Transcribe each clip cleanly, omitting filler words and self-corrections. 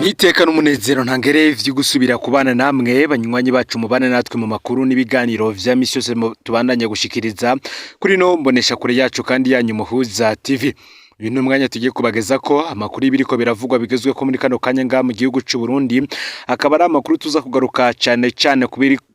Iteka n'umunezero ntangere vyo gusubira kubana namwe banywanyi bacu mubane natwe mu makuru n'ibiganiro vya misi yose tubandanya gushikiriza kuri no mbonesha kure yacu kandi yanyu Muhuza TV. Uyu ni umwanya tugiye kubageza ko amakuru ibiriko biravugwa bigezwe ko muri kano kanya nga mu gihugu c'u Burundi, akaba ari amakuru tuza kugaruka cyane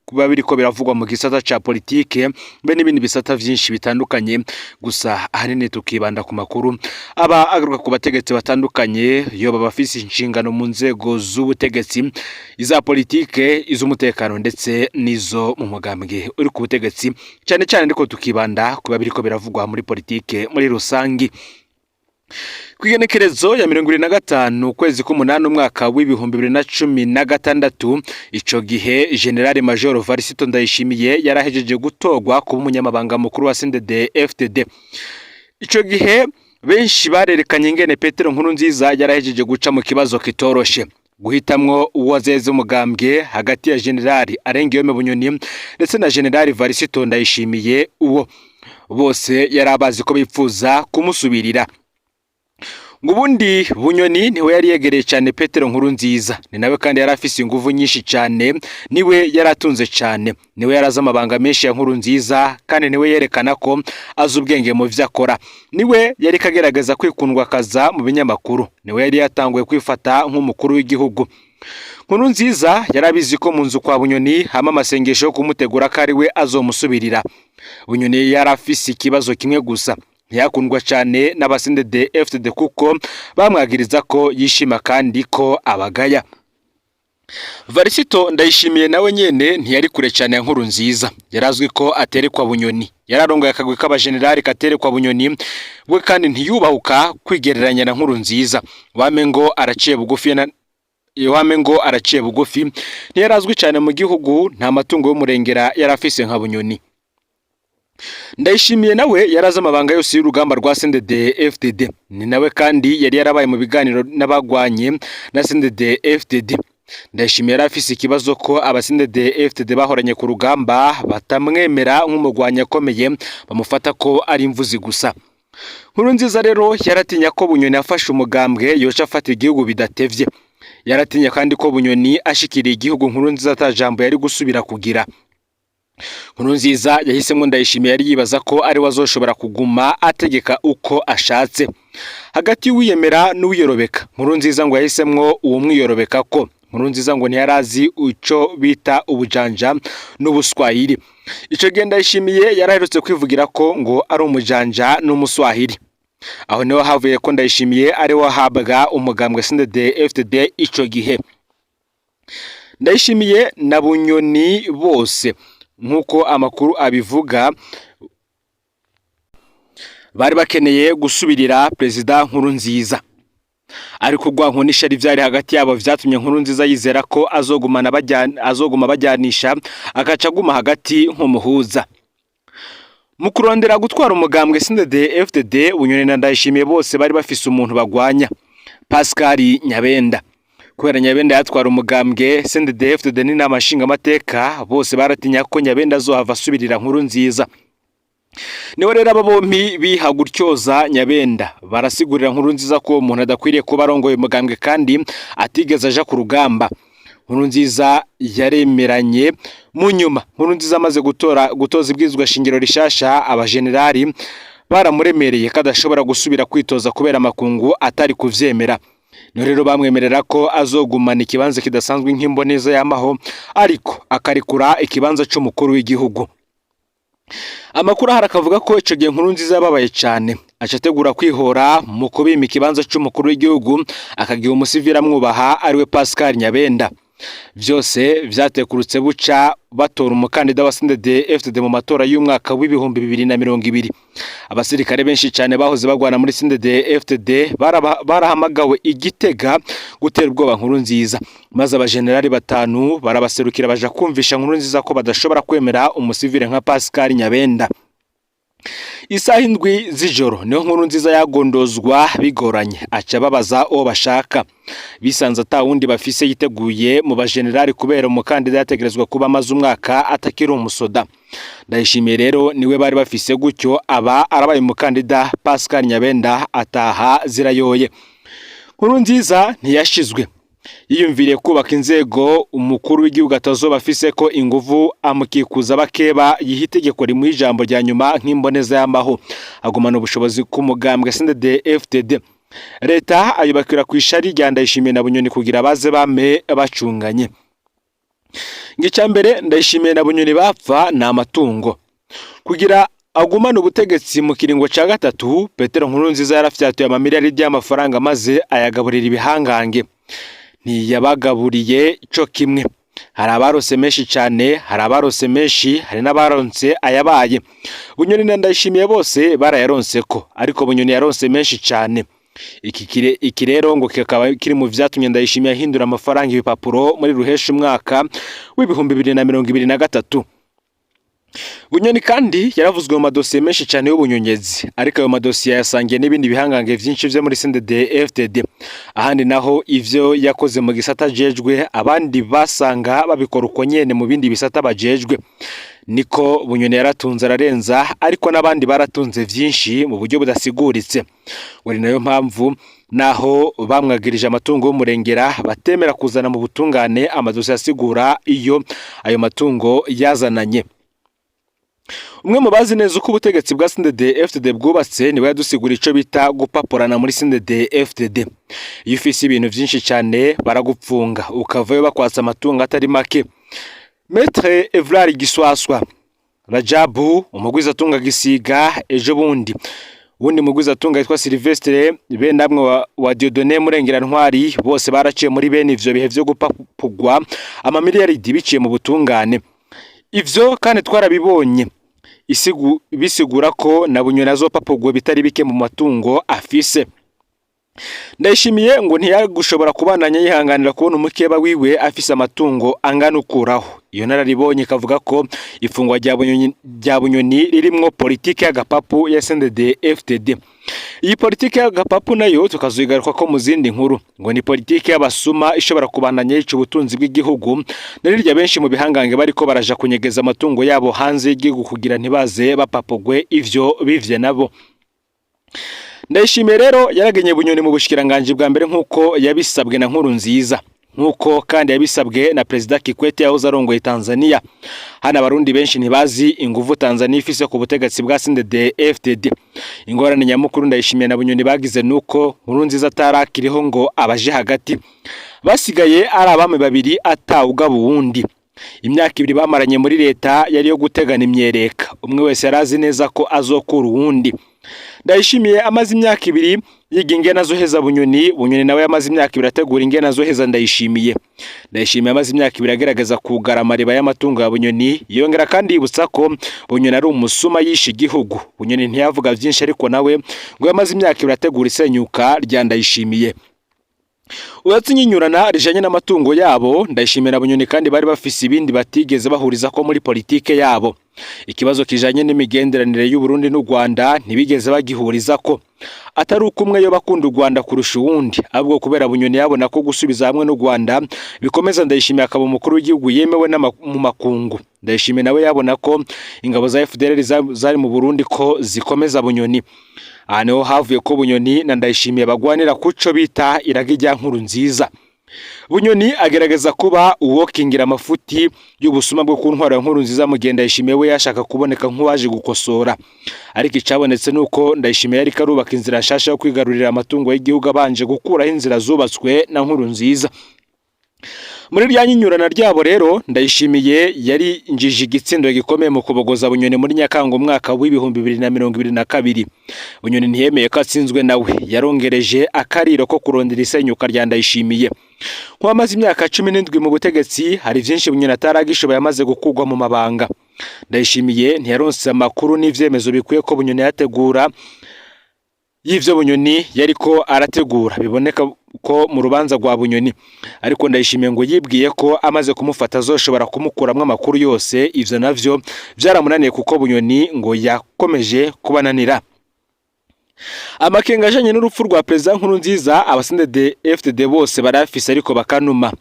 kuba biriko biravugwa mu gisata ca politike be n'ibindi bisata vyinshi bitandukanye, gusa ahanini tukibanda ku makuru aba agaruka ku bategetsi batandukanye yo babafise inshingano mu nzego z'ubutegetsi, iza politike, iz'umutekano ndetse nizo mu mugambwe uri ku butegetsi, cyane ndiko tukibanda kuba biriko biravugwa muri politike muri rusangi. Kwigenekerezo ya 25 ukwezi k'umunani umwaka w'ibihumbi 2016, ico gihe General Major Varisito Ndayishimiye yarahejeje gutogwa kuba umunyamabanga mukuru wa CNDD-FDD. Ico gihe benshi barerekanye ingene Petero Nkurunziza yarahejeje guca mu kibazo kitoroshe, guhitamwo uwazeze umugambwe hagati ya General Arengiyome Bunyoni ndetse na General Varisito Ndayishimiye, uwo bose yarabazi ko bipfuza kumusubirira. Ngubundi Bunyoni niwe yari yegereye cyane Petero Nkurunziza, ni nawe kandi yari afise inguvu nyinshi cyane, niwe yaratunze cyane, niwe yaraza amabanga menshi ya Nkurunziza kandi niwe yerekana ko azi ubwenge mu vyo akora, niwe yari kagerageza kwikundwa kaza mu binyamakuru, niwe yari yatanguye kwifata nk'umukuru w'igihugu. Nkurunziza yarabizi ko mu nzu kwa Bunyoni hama amasengesho yo kumutegura ko ari we azomusubirira. Bunyoni yari afise ikibazo kimwe gusa, yakundwa cyane n'abasindede-FDD kuko bamwagiriza ko yishima kandi ko abagaya. Varisito Ndayishimiye nawe nyene ntiyari kure cyane ya Nkurunziza, yarazwi ko aterekwa Bunyoni, yararongoye akagwi k'abagenerali katerekwa Bunyoni, we kandi ntiyubahuka kwigereranya na Nkurunziza, wame ngo araciye bugufi, ntiyarazwi cyane mu gihugu, nta matungo y'umurengera yarafise nka Bunyoni. Ndayishimiye nawe yaraza amabanga yose y'urugamba rwa CNDD-FDD, ni nawe kandi yari yarabaye mu biganiro n'abagwanye na CNDD-FDD. Ndayishimiye yarafise ikibazo ko aba-CNDD-FDD bahoranye ku rugamba batamwemera nk'umugwanya akomeye, bamufata ko ari imvuzi gusa. Nkurunziza rero yaratinya ko Bunyoni afashe umugambwe yoca afata igihugu bidatevye, yaratinya kandi ko Bunyoni ashikiriye igihugu Nkurunziza atajambo yari gusubira kugira. Nkurunziza yahisemo Ndayishimiye yari yibaza ko ari wazoshobora kuguma ategeka uko ashatse. Hagati y'uwiyemera n'uwiyorobeka, Nkurunziza ngo yahisemwo uwo mwiyorobeka ko. Nkurunziza ngo ntiyarazi ico bita ubujanja n'ubuswahili. Ico gihe Ndayishimiye yaraherutse kwivugira ko ngo ari umujanja n'umuswahili. Aho niho havuye ko Ndayishimiye ari wahabwa umugambwe CNDD-FDD ico gihe. Ndayishimiye na Bunyoni bose nkuko amakuru abivuga bari bakeneye gusubirira Perezida Nkurunziza, ariko gwanko n'ishari vyari hagati yabo vyatumye Nkurunziza yizera ko azoguma bajyanisha akacaguma hagati nk'umuhuza. Mu kurondera gutwara umugambwe CNDD-FDD, Bunyoni na Ndayishimiye bose bari bafise umuntu bagwanya, Pascal Nyabenda. Kubera Nyabenda yatwara umugambwe CNDD-FDD n'inama nshingamateka, bose baratinya ko Nyabenda azohava asubirira Nkurunziza. Niwe rero aba bompi bihagurtyoza Nyabenda, barasigurira Nkurunziza ko umuntu adakwiriye kuba arongoye umugambwe kandi atigeze aja ku rugamba. Nkurunziza yaremeranye. Mu nyuma Nkurunziza amaze gutoza ibwizwa shingiro rishasha, abagenerali baramuremereye kadashobora gusubira kwitoza kubera amakungu atari kuvyemera. No rero bamwemerera ko azogumana ikibanza kidasanzwe nk'imboneza y'amaho, ariko akarikura ikibanza c'umukuru w'igihugu. Amakuru harakavuga ko ico gihe Nkurunziza yababaye cyane, acategura kwihora mu kubima ikibanza c'umukuru w'igihugu, akagiha umusivira amwubaha ariwe Pascal Nyabenda. Vyose vyatekurutse buca batora umukandida wa CNDD-FDD mu matora y'umwaka w'ibihumbi 2020. Abasirikare benshi cyane bahoze bagwana muri CNDD-FDD barahamagawe Igitega gutera ubwoba Nkurunziza, maze abagenerali batanu barabaserukira baja kumvisha Nkurunziza ko badashobora kwemera umusivire nka Pascal Nyabenda. Isaha 7 z'ijoro niho Nkurunziza yagondozwa bigoranye, aca babaza uwo bashaka, bisanze atawundi bafise yiteguye mu bagenerali kubera umukandida yategerezwa kuba amaze umwaka atakiri umusoda. Ndayishimiye rero niwe bari bafise gutyo, aba arabaye umukandida Pascal Nyabenda ataha zirayoye. Nkurunziza ntiyashizwe yiyumviriye kubaka inzego umukuru w'igihugu atazoba afise ko inguvu amukikuza bakeba yiha itegeko rimuha ijambo rya nyuma nk'imboneza y'amaho agumana ubushobozi k'umugambwe CNDD-FDD. Leta ayubakira ku ishari rya Ndayishimiye na Bunyoni kugira baze bame bacunganye. Ngica mbere Ndayishimiye na Bunyoni bapfa na amatungo kugira agumana ubutegetsi mu kiringo ca gatatu. Petero Nkurunziza yarafyatuye amamiliyari y'amafaranga maze ayagaburira ibihangange. Ntiyabagaburiye ico kimwe, hari abarose menshi cyane, hari abarose menshi, hari n'abaronse ayabaye. Bunyoni na Ndayishimiye bose barayaronse ko, ariko Bunyoni yaronse menshi cyane. Iki rero ngo kikaba kiri mu vyatumye Ndayishimiye ahindura amafaranga ibipapuro muri ruhesha umwaka w'ibihumbi 2023. Bunyoni kandi yaravuzwe mu madosiye menshi cyane y'ubunyonyezi, ariko ayo madosiye yasangiye n'ibindi bihangange vyinshi vyo muri CNDD-FDD. Ahandi naho ivyo yakoze mu gisata jejwe abandi basanga babikora uko nyene mu bindi bisata bajejwe. Niko Bunyoni yaratunze ararenza, ariko n'abandi baratunze vyinshi mu buryo budasiguritse. Wari nayo mpamvu naho bamwagirije amatungo y'umurengera batemera kuzana mu butungane amadosiye asigura iyo ayo matungo yazananye. Umwe mu bazi neza uko ubutegetsi bwa CNDD-FDD bwubatse niwe yadusigura ico bita gupaporana muri CNDD-FDD. Iyo ufise ibintu vyinshi cyane baragupfunga ukavayo bakwatsa amatungo atari make. Maître Evrard Giswaswa, Rajabu umugwiza atunga Gisiga, ejo bundi wundi mugwiza atunga yitwa Silvestre be namwe wa Dieudonné Murengera Ntwari, bose baraciye muri bene ivyo bihe vyo gupapugwa amamiliyari biciye mu butungane. Ivyo kandi twarabibonye bisigura ko na Bunyoni azopapugwa bitari bike mu matungo afise. Ndayishimiye ngo ntiyagushobora kubananya yihanganira kubona umukeba wiwe afise amatungo angana ukuraho. Iyo nararibonye kavuga ko ifungwa rya Bunyoni ririmwo politike y'agapapu ya CNDD-FDD. Iyi politike y'agapapu nayo tukazuyigaruka ko mu zindi nkuru ngo ni politike y'abasuma ishobora kubananya yica ubutunzi bw'igihugu, narirya benshi mu bihangange bariko baraja kunyegeza amatungo yabo hanze y'igihugu kugira ntibaze bapapugwe ivyo bivye nabo. Ndayishimiye rero yaragenye Bunyoni mu bushikiranganje bwa mbere nkuko yabisabwe na Nkurunziza, nkuko kandi yabisabwe na President Kikwete yahoze arongoye Tanzania. Hana abarundi benshi ntibazi inguvu Tanzania ifise ku butegetsi bwa CNDD-FDD. Ingorane nyamukuru Ndayishimiye na Bunyoni bagize nuko Nkurunziza atarakiriho ngo abaje hagati, basigaye ari abame babiri atawugaba uwundi. Imyaka ibiri bamaranye muri leta yari yo gutegana imyereka, umwe wese yarazi neza ko azokura uwundi. Ndayishimiye amaze imyaka ibiri yiga ingene azoheza Bunyoni, Bunyoni nawe yamaze imyaka ibiri ategura ingene azoheza Ndayishimiye. Ndayishimiye amaze imyaka ibiri agerageza kugara amariba y'amatungo ya Bunyoni, yongera kandi yibutsa ko Bunyoni ari umusuma yishe igihugu. Bunyoni ntiyavuga byinshi, ariko nawe ngo yamaze imyaka ibiri ategura isenyuka rya Ndayishimiye. Uratsinyinyurana rijanye n'amatungo yabo, Ndayishimiye na Bunyoni kandi bari bafise ibindi batigeze bahuriza ko muri politike yabo. Ikibazo kijanye n'imigenderanire y'u Burundi n'u Rwanda ntibigeze bagihuriza ko. Atari ukumwe yo bakunda u Rwanda kurusha uwundi, ahubwo kubera Bunyoni yabona ko gusubiza hamwe n'u Rwanda bikomeza Ndayishimiye akaba umukuru w'igihugu yemewe mu makungu. Ndayishimiye nawe yabona ko ingabo za FDLR zari mu Burundi ko zikomeza Bunyoni. Ano havuye ko Bunyoni na Ndayishimiye bagwanira kuco bita iragi rya Nkurunziza. Bunyoni agerageza kuba uwokingira amafuti y'ubusuma bwo kuntwara ya Nkurunziza mu gihe Ndayishimiye we yashaka kuboneka nk'uwaje gukosora. Ariko icabonetse nuko Ndayishimiye yari karubaka inzira nshasha yo kwigarurira amatungo y'igihugu abanje gukuraho inzira zubatswe na Nkurunziza. Muri ryanyinyurana ryabo rero Ndayishimiye yari injiji igitsindo gikomeye mu kubogoza Bunyoni muri Nyakanga umwaka w'ibihumbi 2022. Bunyoni ntiyemeye ko atsinzwe nawe, yarongereje akariro ko kurondera isenyuka rya Ndayishimiye. Kwa maze imyaka 17 mu butegetsi hari vyinshi Bunyoni ataragishoboye amaze gukugwa mu mabanga. Ndayishimiye ntiyaronse amakuru n'ivyemezo bikwiye ko Bunyoni yategura y'ivyo Bunyoni yariko arategura, biboneka ko mu rubanza rwa Bunyoni. Ariko Ndayishimiye ngo yibwiye ko amaze kumufata azoshobora kumukuramwe amakuru yose, ivyo navyo byaramunaniye kuko Bunyoni ngo yakomeje kubananira. Amakenga ajanye n'urupfu rwa President Nkurunziza CNDD-FDD bose barafise ariko bakanuma.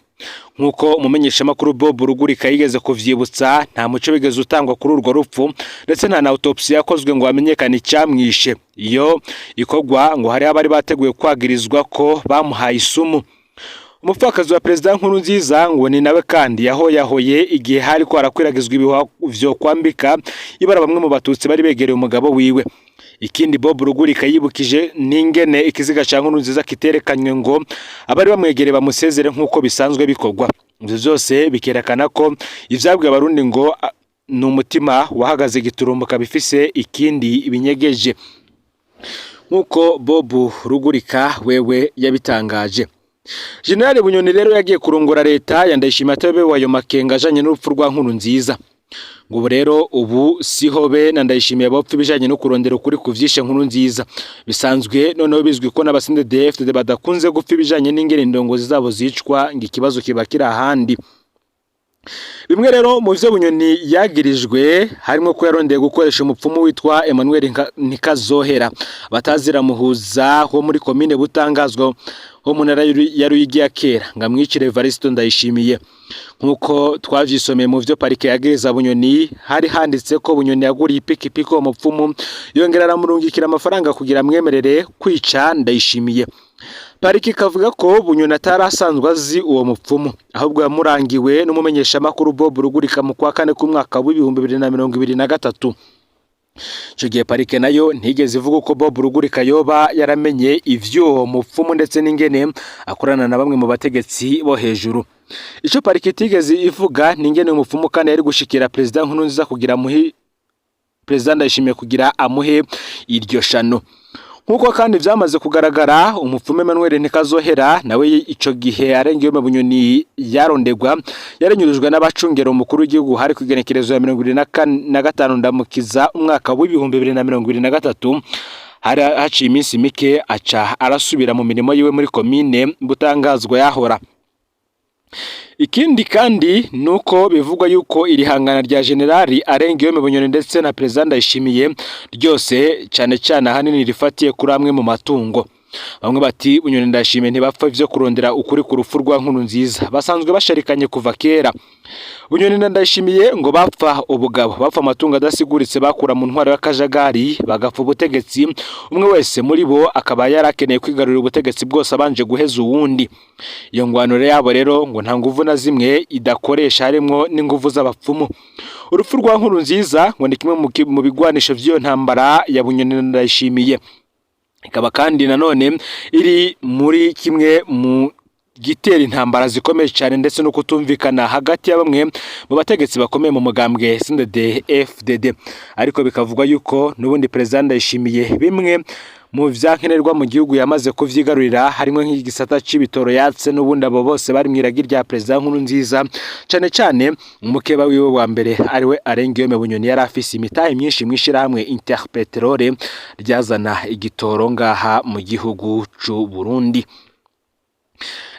Nkuko umumenyesha makuru Bob Rugurika yigeze kuvyibutsa, nta muco bigeze utangwa kuri urwo rupfu, ndetse nta na autopsy yakozwe ngo hamenyekane icyamwishe. Iyo ikogwa ngo hari abari bateguye kwagirizwa ko bamuhaye isumu. umupfakazi wa Perezida Nkurunziza ngo ni nawe kandi yahoye igihe hari ko harakwiragizwa ibihuha vyo kwambika ibara bamwe mu batutsi bari begereye umugabo wiwe. Ikindi Bob Rugurika yibukije n'ingene ikiziga ca Nkurunziza kiterekanywe ngo abari bamwegereye bamusezere nk'uko bisanzwe bikorwa. Ivyo byose bikerekana ko ivyabwe abarundi ngo n'umutima wahagaze giturumbuka bifise ikindi binyegeje, nk'uko Bob Rugurika wewe yabitangaje. General Bunyoni rero yagiye kurongora leta yandayishimiye atabe wayo makenga ajanye n'urupfu rwa Nkurunziza. Ngo rero ubu siho be ndayishimiye bapfa bijanye no kurondera ukuri kuvyishe Nkurunziza. Bisanzwe noneho bizwi ko n'abasinde DFDD badakunze gupfa bijanye n'ingene indongozi zabo zicwa ngo ikibazo kiba kiri ahandi. Bimwe rero mu vyo Bunyoni yagirijwe harimo ko yarondeye gukoresha umupfumu witwa Emmanuel Nikazohera batazira muhuza ho muri commune Butangazwa ho mu ntara ya Ruyigi ya kera ngamwicire Evaristo Ndayishimiye. Nkuko twavyisomeye mu vyo parike yageza Bunyoni hari handitse ko Bunyoni yaguriye ipikipiki uwo mupfumu yongera aramurungikira amafaranga kugira amwemerere kwica Ndayishimiye. Pariki kavuga ko Bunyoni atarasanzwe azi uwo mupfumu ahubwo yamurangiwe n'umumenyesha makuru Bob Rugurika mu kwa kane k'umwaka wa 2023. Ico gihe parike nayo ntigeze ivuga ko Bob Rugurika yoba yaramenye ivyo mupfumu ndetse n'ingene akorana na bamwe mu bategetsi bo hejuru. Ico parike itigeze ivuga n'ingene umupfumu kandi yari gushikira Perezida Nkurunziza kugira Perezida Ndayishimiye kugira amuhe iryo shano. Nkuko kandi vyamaze kugaragara umupfumu Emmanuel Nikazohera nawe ico gihe arengewe mu Bunyoni yarondegwa yarenyurujwe n'abacungero umukuru w'igihugu hari kugenekerezo ya 2025 ndamukiza umwaka wa 2023. hari haciye iminsi mike aca arasubira mu mirimo yiwe muri commune Butangazwa yahora. Ikindi kandi nuko bivugwa yuko iri hangana rya generali arengewe mu Bunyoni ndetse na Perezida Ndayishimiye ryose cyane ahanini rifatiye kuri amwe mu matungo. Bamwe bati Bunyoni Ndayishimiye ntibapfa ivyo kurondera ukuri ku rupfu rwa Nkurunziza basanzwe basharikanye kuva kera. Bunyoni Ndayishimiye ngo bapfa ubugabo bapfa amatungo adasiguritse bakura mu ntwaro y'akajagari bagapfa ubutegetsi umwe wese muri bo akaba yarakeneye kwigarurira ubutegetsi bwose abanje guheza uwundi. Iyo ngwanure yabo rero ngo nta nguvu na zimwe idakoresha harimo n'inguvu z'abapfumu. Urupfu rwa Nkurunziza ngo ni kimwe mu bigwanisho vy'iyo ntambara ya Bunyoni Ndayishimiye. Ikaba kandi nanone iri muri kimwe mu gitera intambara zikomeye cyane ndetse no kutumvikana hagati ya bamwe mu bategetsi bakomeye mu mugambwe CNDD-FDD. Ariko bikavugwa yuko n'ubundi Perezida Ndayishimiye bimwe mu vyankenerwa mu gihugu yamaze kuvyigarurira harimo nk'igisata c'ibitoro yatse n'ubundi abo bose bari mwiragi rya Perezida Nkurunziza cyane umukeba wiwe wa mbere ariwe arengewe mu Bunyoni yari afise imitahe myinshi mwishira hamwe Interpetrole ryazana igitoro ngaha mu gihugu c'u Burundi.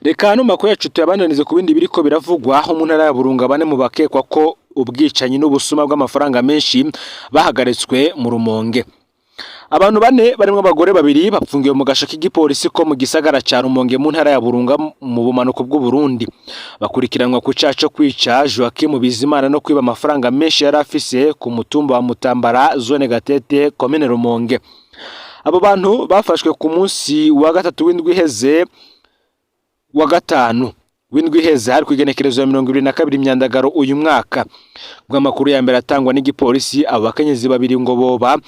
Reka no makuru yacu tuyabananize ku bindi biriko biravugwa aho mu ntara ya Burunga bane mu bakekwa ko ubwicanyi n'ubusuma bw'amafaranga menshi bahagaritswe mu Rumonge. Abantu bane barimo abagore babiri bapfungiwe mu gasho k'igipolisi ko mu gisagara ca Rumonge mu ntara ya Burunga mu bumanuko bw'u Burundi. Bakurikiranwa ku caco kwica Joachim Bizimana no kwiba amafaranga menshi yari afise ku mutumba wa Mutambara zone Gatete commune Rumonge. Abo bantu bafashwe ku munsi wa gatatu w'indwi iheze wa gatanu w'indwi iheze hari kugenekerezo ya 2022 imyandagaro uyu mwaka. Bw'amakuru ya mbere atangwa n'igipolisi abo bakenyezi babiri ngo boba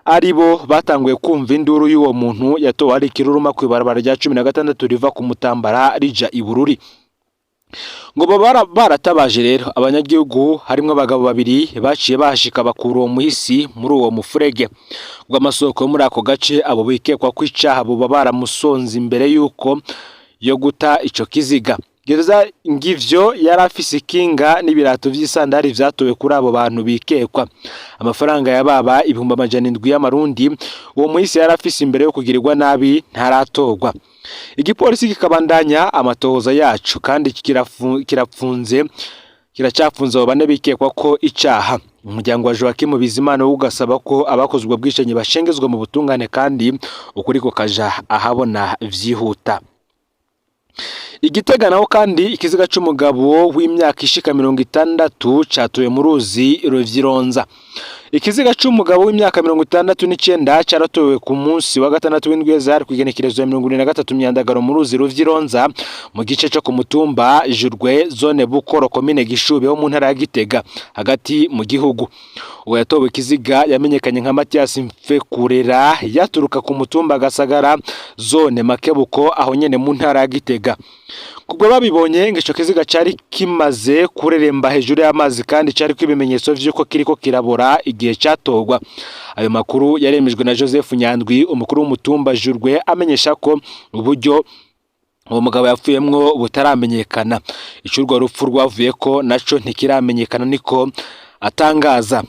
aribo batanguye kumva induru y'uwo muntu yatowe ari kiruruma ku ibarabara rya 16 riva ku Mutambara rija Ibururi. Ngo baratabaje rero abanyagihugu harimo abagabo babiri baciye bahashika bakura uwo muhisi muri uwo mufurege. Bw'amasoko muri ako gace abo bikekwa kwicaha bo baramusonze imbere yuko yo guta ico kiziga. Gereza ngivyo yari afise ikinga n'ibirato vy'isandari vyatowe kuri abo bantu bikekwa. Amafaranga yababa 700 y'amarundi uwo muhisi yari afise imbere yo kugirirwa nabi ntaratorwa. Igipolisi kikabandanya amatohoza yacu kandi kiracafunze abo bane bikekwa ko icaha. Umuryango wa Joachim Bizimana ugasaba ko abakozwe bwishenye bashengezwa mu butungane kandi ukuri ko kaja ahabona vyihuta. Igitega naho kandi ikiziga c'umugabo w'imyaka ishika 60 catuye mu ruzi Ruvyironza. Ikiziga c'umugabo w'imyaka 69 caratowe ku munsi wa gatandatu w'indweza ku igenekerezo ya 23 Myandagaro mu ruzi Ruvyironza mu gice cyo ku mutumba Jurwe zone Bukoro komine Gishube ho mu ntara ya Gitega hagati mu gihugu. Uwo yatowe ikiziga yamenyekanye nka Mathias Mfekurera yaturuka ku mutumba Gasagara zone Makebuko aho nyene mu ntara ya Gitega. Kubwo babibonye ngisho kiziga cari kimaze kureremba hejuru y'amazi kandi cari kwibimenyetso vy'uko kiriko kirabora igihe catogwa. Ayo makuru yaremejwe na Joseph Nyandwi umukuru w'umutumba Jurwe amenyesha ko uburyo uwo mugabo yapfuyemwo butaramenyekana. Icurwa rupfu rwavuye ko naco ntikiramenyekana niko atangaza.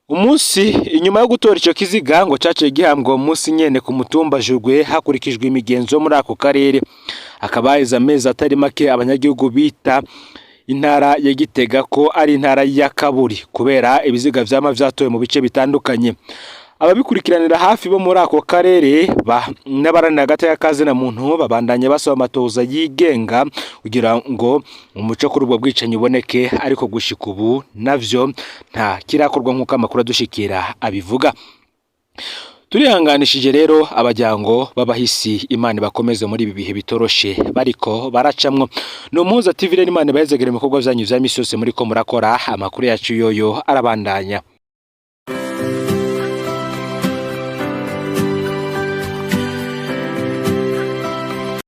Umunsi inyuma yo gutora ico kiziga ngo caciye gihambwa umunsi nyene ku mutumba Jurwe hakurikijwe imigenzo muri ako karere. Akabahiza amezi atari make abanyagihugu bita intara ya Gitega ko ari intara ya kaburi kubera ibiziga vyama vyatowe mu bice bitandukanye. Ababikurikiranira hafi bo muri ako karere n'abarana hagati y'akazi na muntu babandanye basaba amatoza yigenga kugira ngo umuco kuri ubwo bwicanyi uboneke, ariko gushika ubu navyo nta kirakorwa nk'uko amakuru adushikira abivuga. Turihanganishije rero abajyango babahisi Imana bakomeze muri ibi bihe bitoroshe bariko baracamwo. No Muhuza TV rero Imana bahezegere mu bikorwa vyanyu vya misi yose muri ko murakora. Amakuru yacu yoyo arabandanya.